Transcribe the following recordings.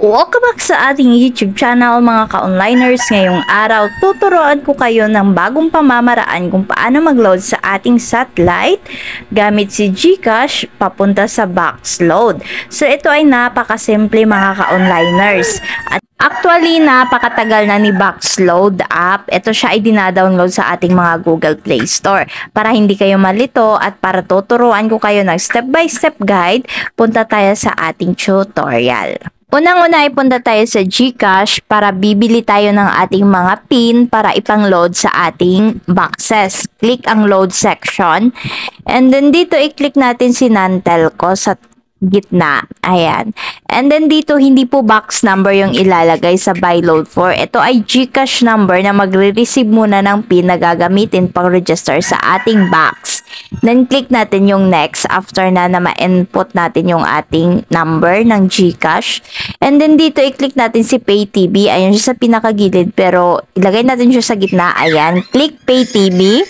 Welcome back sa ating YouTube channel mga ka-onliners. Ngayong araw, tuturuan ko kayo ng bagong pamamaraan kung paano mag-load sa ating satellite gamit si GCash papunta sa Boxload. So ito ay napakasimple mga ka-onliners. At actually, napakatagal na ni Boxload app. Ito siya ay dinadownload sa ating mga Google Play Store. Para hindi kayo malito at para tuturuan ko kayo ng step-by-step guide, punta tayo sa ating tutorial. Unang-una ay punta tayo sa GCash para bibili tayo ng ating mga pin para ipang-load sa ating boxes. Click ang load section. And then dito i-click natin si Nantelco sa gitna. Ayan. And then dito hindi po box number yung ilalagay sa buy load for. Ito ay GCash number na magre-receive muna ng pin na gagamitin pang-register sa ating box. Then click natin yung next after na ma-input natin yung ating number ng GCash. And then dito i-click natin si PayTV. Ayan siya sa pinakagilid pero ilagay natin siya sa gitna. Ayan. Click PayTV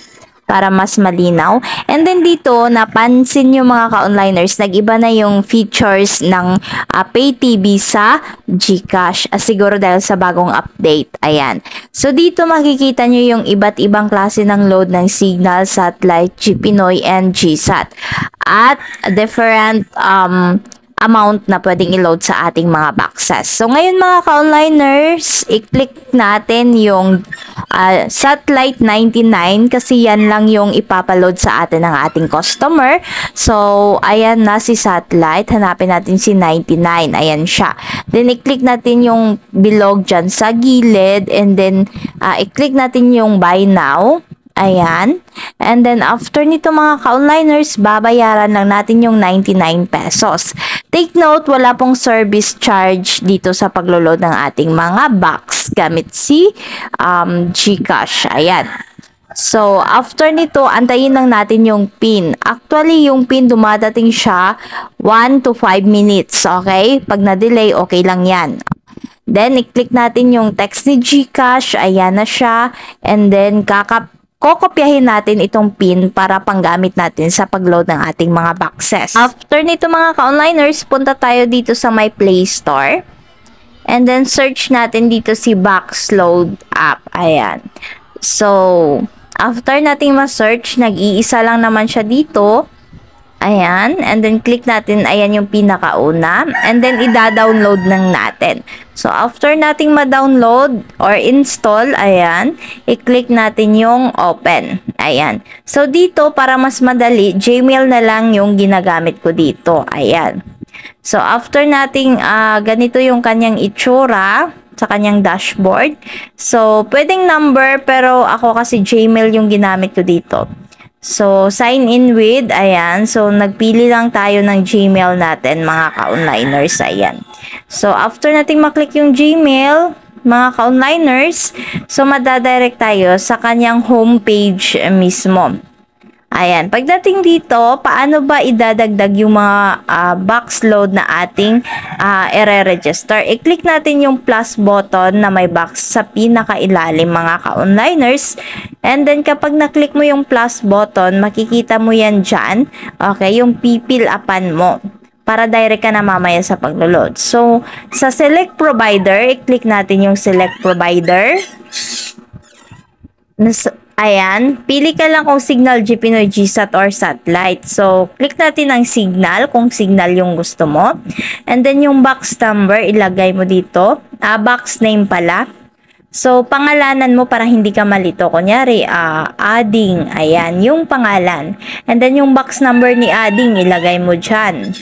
para mas malinaw. And then dito, napansin nyo mga ka-onliners, nag-iba na yung features ng PayTV sa GCash. Siguro dahil sa bagong update. Ayan. So dito makikita nyo yung iba't ibang klase ng load ng Signal, Satellite, GPinoy, and GSAT. At different amount na pwedeng i-load sa ating mga boxes. So, ngayon mga ka-onliners, i-click natin yung Satellite 99 kasi yan lang yung ipapaload sa atin ng ating customer. So, ayan na si Satellite. Hanapin natin si 99. Ayan siya. Then, i-click natin yung bilog dyan sa gilid and then, i-click natin yung buy now. Ayan. And then, after nito mga ka-onliners, babayaran lang natin yung 99 pesos. Take note, wala pong service charge dito sa paglo-load ng ating mga box gamit si GCash. Ayan. So, after nito, antayin lang natin yung pin. Actually, yung pin dumadating siya 1 to 5 minutes. Okay? Pag na-delay, okay lang yan. Then, i-click natin yung text ni GCash. Ayan na siya. And then, kokopyahin natin itong pin para panggamit natin sa pagload ng ating mga boxes. After nito mga ka-onliners, punta tayo dito sa my Play Store. And then search natin dito si Boxload app. Ayan. So, after nating ma-search, nag-iisa lang naman siya dito. Ayan. And then click natin, ayan yung pinakauna. And then ida-download lang natin. So, after nating ma-download or install, ayan, i-click natin yung open. Ayan. So, dito, para mas madali, Gmail na lang yung ginagamit ko dito. Ayan. So, after nating ganito yung kanyang itsura sa kanyang dashboard. So, pwedeng number, pero ako kasi Gmail yung ginamit ko dito. So, sign in with, ayan. So, nagpili lang tayo ng Gmail natin, mga ka-onliners, ayan. So, after nating maklik yung Gmail, mga ka-onliners, so, madadirect tayo sa kanyang homepage mismo. Ayan. Pagdating dito, paano ba idadagdag yung mga box load na ating i-register? I-click natin yung plus button na may box sa pinakailalim mga ka-onliners. And then, kapag na-click mo yung plus button, makikita mo yan dyan. Okay, yung pipil-upan mo para direct ka na mamaya sa paglo-load. So, sa select provider, i-click natin yung select provider. Ayan, pili ka lang kung Signal, GPinoy, GSAT, or Satellite. So, click natin ang Signal kung Signal yung gusto mo. And then, yung box number, ilagay mo dito. Box name pala. So, pangalanan mo para hindi ka malito. Kunyari, adding. Ayan, yung pangalan. And then, yung box number ni adding, ilagay mo dyan.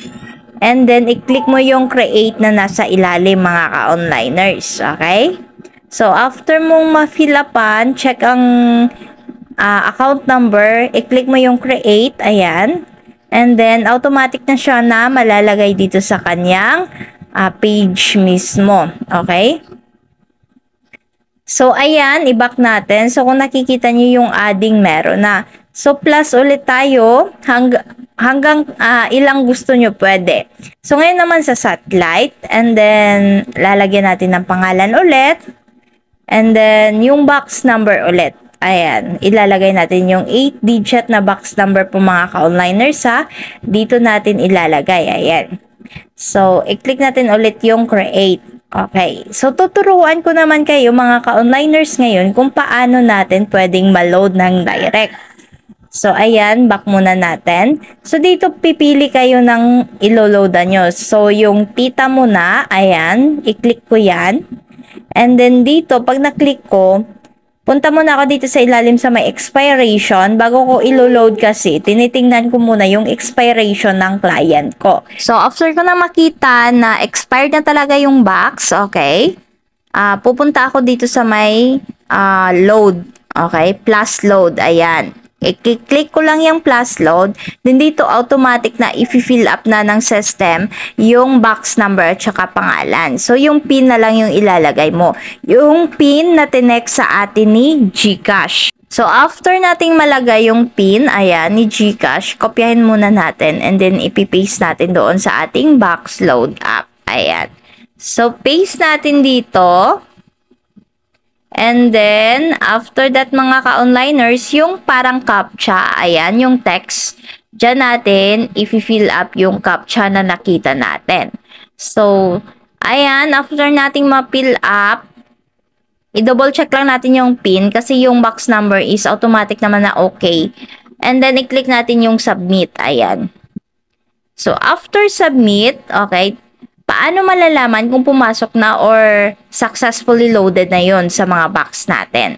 And then, i-click mo yung create na nasa ilalim mga ka-onliners. Okay? So, after mong ma-fill upan, check ang account number, i-click mo yung create, ayan. And then, automatic na siya na malalagay dito sa kanyang page mismo. Okay? So, ayan, i-back natin. So, kung nakikita nyo yung adding, meron na. So, plus ulit tayo hanggang ilang gusto nyo pwede. So, ngayon naman sa satellite. And then, lalagyan natin ng pangalan ulit. And then, yung box number ulit. Ayan, ilalagay natin yung 8-digit na box number po mga ka-onliners ha. Dito natin ilalagay. Ayan. So, i-click natin ulit yung create. Okay, so tuturuan ko naman kayo mga ka-onliners ngayon kung paano natin pwedeng ma-load ng direct. So, ayan, back muna natin. So, dito pipili kayo ng ilo-loadan nyo. So, yung tita mo na, ayan, i-click ko yan. And then dito, pag na-click ko, punta muna ako dito sa ilalim sa may expiration. Bago ko ilo-load kasi, tinitingnan ko muna yung expiration ng client ko. So, after ko na makita na expired na talaga yung box, okay, pupunta ako dito sa may load, okay, plus load, ayan. I-click ko lang yung plus load, then dito automatic na i-fill up na ng system yung box number at saka pangalan. So, yung PIN na lang yung ilalagay mo. Yung PIN na tinek sa atin ni GCash. So, after nating malagay yung PIN, ayan, ni GCash, kopyahin muna natin and then ipipaste natin doon sa ating box load app. Ayan. So, paste natin dito. And then, after that mga ka-onliners, yung parang CAPTCHA, ayan, yung text, dyan natin, i-fill up yung CAPTCHA na nakita natin. So, ayan, after nating ma-fill up, i-double check lang natin yung PIN kasi yung box number is automatic naman na okay. And then, i-click natin yung submit, ayan. So, after submit, okay, paano malalaman kung pumasok na or successfully loaded na yon sa mga box natin?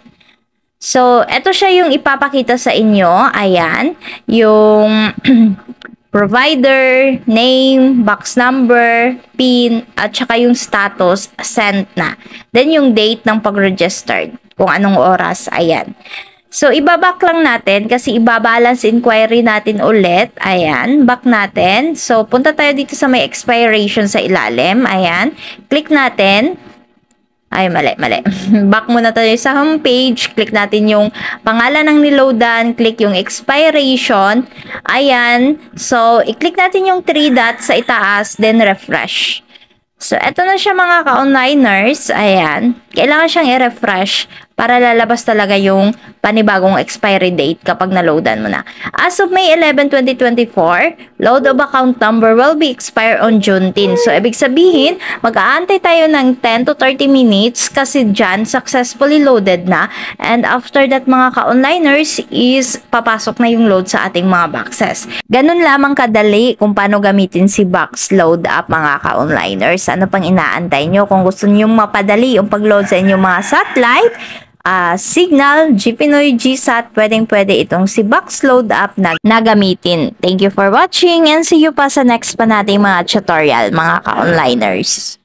So, ito siya yung ipapakita sa inyo. Ayan, yung provider, name, box number, PIN, at saka yung status, sent na. Then, yung date ng pag-registered, kung anong oras, ayan. So, ibaback lang natin kasi ibabalance inquiry natin ulit. Ayan, back natin. So, punta tayo dito sa may expiration sa ilalim. Ayan, click natin. Ay, mali. Back muna tayo sa homepage. Click natin yung pangalan ng niloadan. Click yung expiration. Ayan. So, i-click natin yung 3 dots sa itaas, then refresh. So, eto na siya mga ka-onliners. Ayan. Kailangan siyang i-refresh para lalabas talaga yung panibagong expiry date kapag na-loadan mo na. As of May 11, 2024, load of account number will be expired on June 10. So, ibig sabihin, mag-aantay tayo ng 10 to 30 minutes kasi dyan, successfully loaded na. And after that, mga ka-onliners, is papasok na yung load sa ating mga boxes. Ganun lamang kadali kung paano gamitin si Box Load App, mga ka-onliners. Ano pang inaantay nyo? Kung gusto nyo mapadali yung pag-load sa inyong mga satellite, Signal, GPinoy, GSAT, pwedeng-pwede itong si Box Load App na gamitin. Thank you for watching and see you pa sa next pa nating mga tutorial, mga ka-onliners.